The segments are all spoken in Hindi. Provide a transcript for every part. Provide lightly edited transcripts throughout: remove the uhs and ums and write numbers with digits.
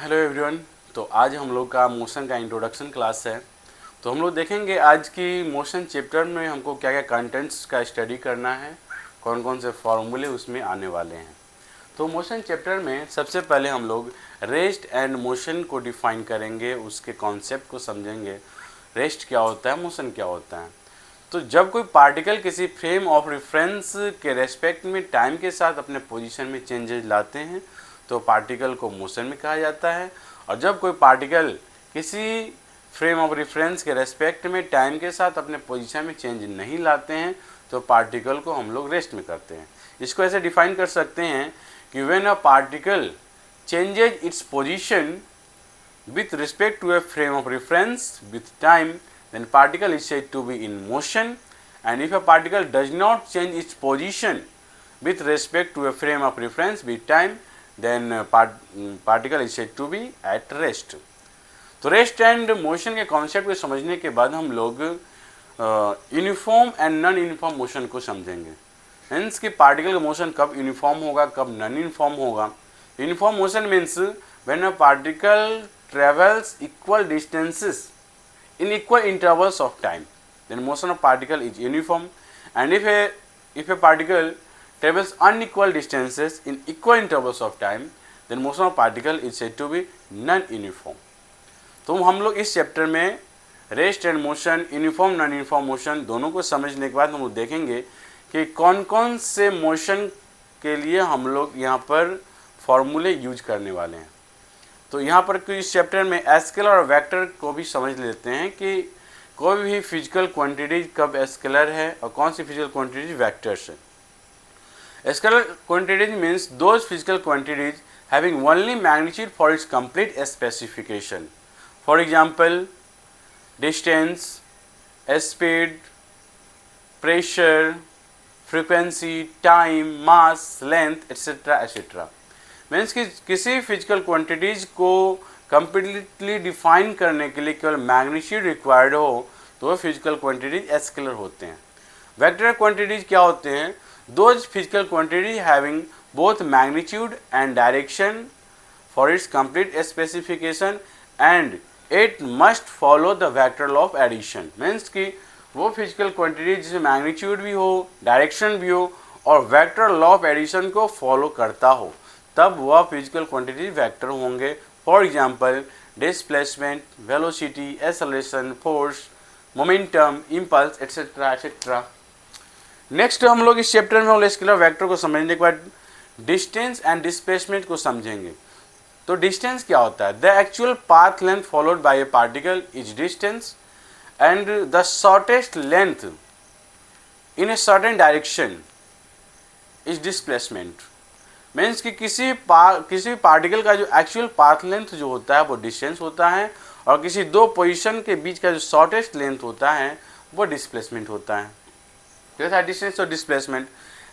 Hello everyone. तो आज हम लोग का मोशन का इंट्रोडक्शन क्लास है। तो हम लोग देखेंगे आज की मोशन चैप्टर में हमको क्या क्या कंटेंट्स का स्टडी करना है, कौन कौन से फॉर्मूले उसमें आने वाले हैं। तो मोशन चैप्टर में सबसे पहले हम लोग रेस्ट एंड मोशन को डिफाइन करेंगे, उसके कॉन्सेप्ट को समझेंगे। रेस्ट क्या होता है, मोशन क्या होता है। तो जब कोई पार्टिकल किसी फ्रेम ऑफ रेफरेंस के रेस्पेक्ट में टाइम के साथ अपने पोजीशन में चेंजेस लाते हैं तो पार्टिकल को मोशन में कहा जाता है। और जब कोई पार्टिकल किसी फ्रेम ऑफ रेफरेंस के रेस्पेक्ट में टाइम के साथ अपने पोजीशन में चेंज नहीं लाते हैं तो पार्टिकल को हम लोग रेस्ट में करते हैं। इसको ऐसे डिफाइन कर सकते हैं कि when a particle changes its position with respect to a frame of reference with time, then particle is said to be in motion. And if a particle does not change its position with respect to a frame of reference with time, then particle is said to be at rest. तो रेस्ट एंड मोशन के कॉन्सेप्ट को समझने के बाद हम लोग uniform and non uniform motion को समझेंगे। मीन्स कि पार्टिकल का मोशन कब यूनिफॉर्म होगा, कब नॉन यूनिफॉर्म होगा। Uniform motion means when a particle travels equal distances in equal intervals of time, then motion of particle is uniform. And if a particle travels unequal distances in equal intervals of time, then motion of particle is said to be non-uniform. तो हम लोग इस चैप्टर में rest and motion, uniform non uniform motion दोनों को समझने के बाद हम लोग देखेंगे कि कौन कौन से मोशन के लिए हम लोग यहाँ पर फॉर्मूले यूज करने वाले हैं। तो यहाँ पर इस चैप्टर में स्केलर और वेक्टर को भी समझ लेते हैं कि कोई भी फिजिकल क्वांटिटीज कब स्केलर है और कौन सी फिजिकल क्वांटिटीज वेक्टर्स है। Scalar quantities means those physical quantities having only magnitude for its complete specification. For example distance, speed, pressure, frequency, time, mass, length etcetera etcetera. Means कि किसी फिजिकल क्वांटिटीज़ को कम्प्लीटली डिफाइन करने के लिए केवल मैग्नीट्यूड रिक्वायर्ड हो तो वो फिजिकल क्वांटिटीज स्केलर होते हैं। वेक्टर क्वांटिटीज क्या होते हैं? Those physical quantities having both magnitude and direction for its complete specification and it must follow the vector law of addition. Means कि वो फिजिकल क्वांटिटीज जिसमें मैग्नीट्यूड भी हो, डायरेक्शन भी हो और वेक्टर लॉ ऑफ एडिशन को फॉलो करता हो, तब वह फिजिकल क्वांटिटी वेक्टर होंगे। For example displacement, velocity, acceleration, force, momentum, impulse etcetera etcetera. Next हम लोग इस चैप्टर में स्केलर वेक्टर को समझने के बाद डिस्टेंस एंड डिस्प्लेसमेंट को समझेंगे। तो डिस्टेंस क्या होता है? The actual path length followed by A particle is distance and the shortest length in a certain direction is displacement. Means कि किसी पार्टिकल का जो एक्चुअल पाथ लेंथ जो होता है वो डिस्टेंस होता है और किसी दो पोजीशन के बीच का जो शॉर्टेस्ट लेंथ होता है वो डिस्प्लेसमेंट होता है। जैसा डिस्टेंस और डिस्प्लेसमेंट।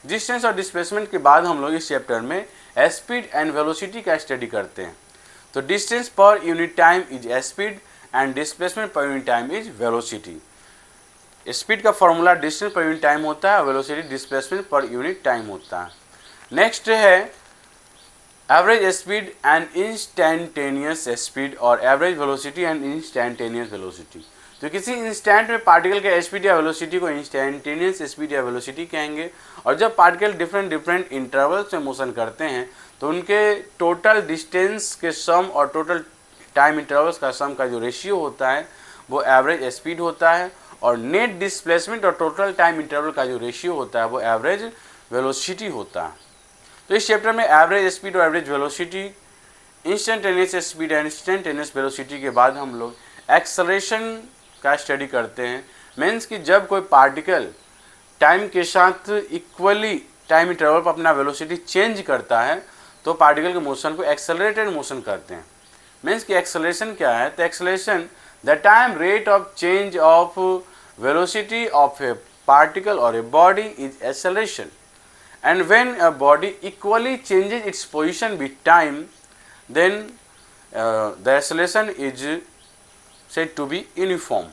डिस्टेंस और डिस्प्लेसमेंट के बाद हम लोग इस चैप्टर में स्पीड एंड वेलोसिटी का स्टडी करते हैं। तो distance per unit time is speed and displacement per unit time is velocity. Speed का formula distance per unit time होता है और velocity displacement per unit time होता है। नेक्स्ट है average speed and instantaneous speed और average velocity and instantaneous velocity. तो किसी इंस्टेंट में पार्टिकल के स्पीड या वेलोसिटी को इंस्टेंटेनियस स्पीड या वेलोसिटी कहेंगे। और जब पार्टिकल डिफरेंट इंटरवल्स में मोशन करते हैं तो उनके टोटल डिस्टेंस के सम और टोटल टाइम इंटरवल्स का सम का जो रेशियो होता है वो एवरेज स्पीड होता है और नेट डिस्प्लेसमेंट और टोटल टाइम इंटरवल का जो रेशियो होता है वो एवरेज वेलोसिटी होता है। तो इस चैप्टर में एवरेज स्पीड और average velocity, instantaneous speed and instantaneous velocity के बाद हम लोग एक्सेलरेशन का स्टडी करते हैं। मीन्स कि जब कोई पार्टिकल टाइम के साथ इक्वली टाइम इंटरवल पर अपना वेलोसिटी चेंज करता है तो पार्टिकल के मोशन को एक्सेलरेटेड मोशन कहते हैं। मीन्स कि एक्सेलरेशन क्या है? तो acceleration the time rate of change of velocity of a particle और a body is acceleration. And when a body equally changes its position with time, then the acceleration is said to be uniform.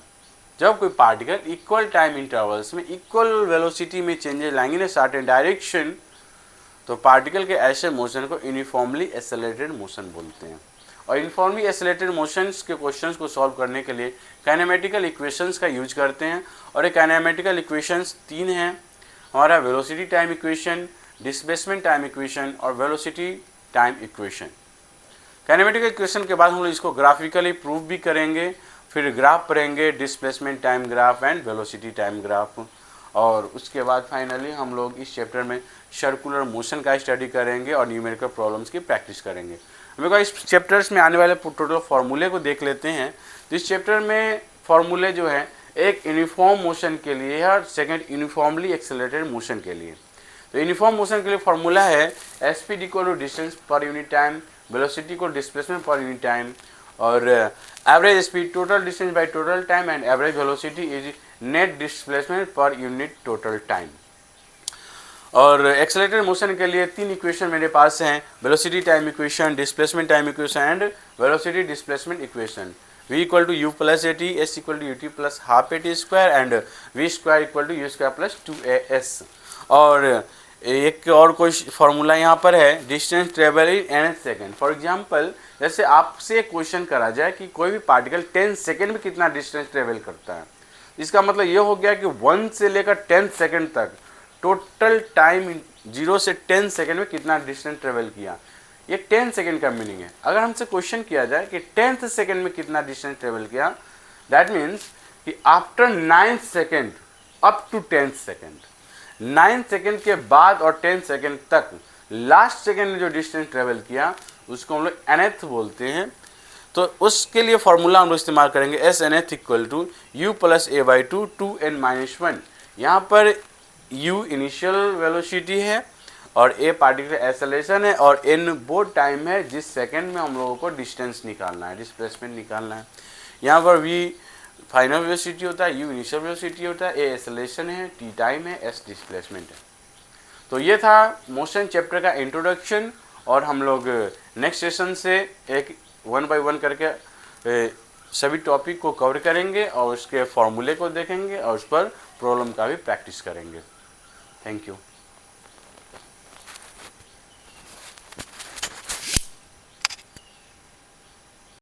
जब कोई पार्टिकल इक्वल टाइम इंटरवल्स में इक्वल वेलोसिटी में चेंजेस लाएंगे इन सर्टेन डायरेक्शन तो पार्टिकल के ऐसे मोशन को यूनिफॉर्मली एक्सेलरेटेड मोशन बोलते हैं। और यूनिफॉर्मली एक्सेलरेटेड मोशंस के क्वेश्चंस को सॉल्व करने के लिए काइनेमेटिकल इक्वेशंस का यूज करते हैं। और ये काइनेमेटिकल इक्वेशंस 3 हैं हमारा: velocity time equation, displacement time equation और velocity time equation. Kinematical equation के बाद हम लोग इसको ग्राफिकली प्रूव भी करेंगे, फिर ग्राफ पढ़ेंगे, displacement time graph and velocity time graph. और उसके बाद फाइनली हम लोग इस चैप्टर में सर्कुलर मोशन का स्टडी करेंगे और न्यूमेरिकल प्रॉब्लम्स की प्रैक्टिस करेंगे। हम लोग इस चैप्टर्स में आने वाले टोटल फार्मूले को देख लेते हैं। तो इस चैप्टर में फार्मूले जो है, एक यूनिफॉर्म मोशन के लिए है और सेकेंड यूनिफॉर्मली एक्सेलरेटेड मोशन के लिए। तो यूनिफॉर्म मोशन के लिए फार्मूला है speed equal to distance per unit time, velocity को डिस्प्लेसमेंट पर यूनिट टाइम, और average speed total distance by total time and average velocity is net displacement per unit total time. और एक्सेलरेटेड मोशन के लिए 3 इक्वेशन मेरे पास हैं: velocity time equation, displacement time equation and velocity displacement equation. v equal to U plus A T, S equal to U T plus half A T square and V square equal to U square plus 2as। और एक और कोई फार्मूला यहाँ पर है, distance travel in nth second. For example, जैसे आपसे क्वेश्चन करा जाए कि कोई भी पार्टिकल 10 सेकेंड में कितना डिस्टेंस ट्रेवल करता है, इसका मतलब ये हो गया कि 1 से लेकर 10 सेकेंड तक टोटल टाइम 0 से 10 सेकेंड में कितना डिस्टेंस ट्रेवल किया। ये 10 सेकेंड का मीनिंग है। अगर हमसे क्वेश्चन किया जाए कि 10th सेकेंड में कितना डिस्टेंस ट्रेवल किया, दैट मीन्स कि after 9th second up to 10th second, 9th second के बाद और 10th सेकेंड तक लास्ट सेकेंड में जो डिस्टेंस ट्रेवल किया उसको हम लोग nth बोलते हैं। तो उसके लिए फॉर्मूला हम लोग इस्तेमाल करेंगे S nth equal to U plus A by two 2n-1। यहाँ पर u इनिशियल वेलोसिटी है और a पार्टिकुलर एक्सेलरेशन है और n वो टाइम है जिस सेकेंड में हम लोगों को डिस्टेंस निकालना है, डिस्प्लेसमेंट निकालना है। यहाँ पर v फाइनल वेलोसिटी होता है, u इनिशियल वेलोसिटी होता है, a एक्सेलरेशन है, t टाइम है, s डिस्प्लेसमेंट है। तो ये था मोशन चैप्टर का इंट्रोडक्शन और हम लोग नेक्स्ट सेशन से एक 1 by 1 करके सभी टॉपिक को कवर करेंगे और उसके फॉर्मूले को देखेंगे और उस पर प्रॉब्लम का भी प्रैक्टिस करेंगे। Thank you.